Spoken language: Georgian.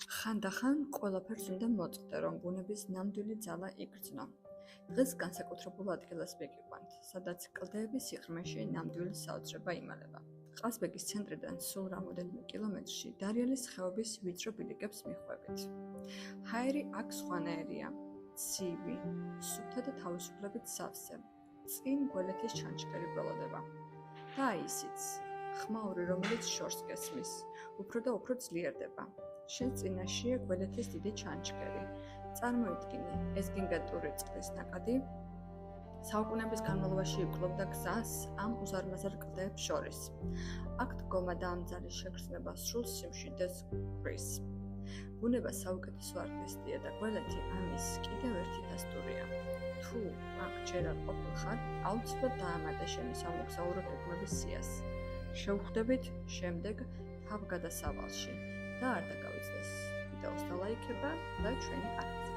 ხანდახან ყველაფერს უნდა მოწყდე, რომ ბუნების ნამდვილი ძალა იგრძნო. დღეს განსაკუთრებულ ადგილას ვიგიყვანთ, სადაც კლდეების სიღრმეში ნამდვილი საოცრება იმალება. ყაზბეგის ცენტრიდან სულ რამოდენიმე კილომეტრში დარიალის ხეობის ვიწრო ბილიკებს მიხვევით. ჰაერი აქ სხვანაირია, ცივი, სუფთა და თავისუფლებით სავსე. წინ გველეთის ჩანჩქერი ბროლოდება. და ისიც, ხმაური, რომელიც შორს გესმის, უფრო და უფრო ძლიერდება. შენ წინაშია გველეთის დიდი ჩანჩქერი. წარმოიდგინე, ეს გიგანტური წყლის ნაკადი საუკუნეების განმავლობაში იკვლებდა გზას ამ უზარმაზარ კლდეებს შორის. აქ დგომა და ამ ძალის შეგრძნება სრულ სიმშვიდეს გვრის. ბუნება საუკეთესო არტისტია და გველეთი ამის კიდევ ერთი დასტურია. თუ აქ ჯერ არ ყოფილხარ, აუცილებლად დაამატე შენი სამოგზაურო გეგმების სიას. შევხვდებით შემდეგ თავგადასავალში და არ დაგავიწყდეს ვიდეოს დალაიქება და ჩვენი არხით.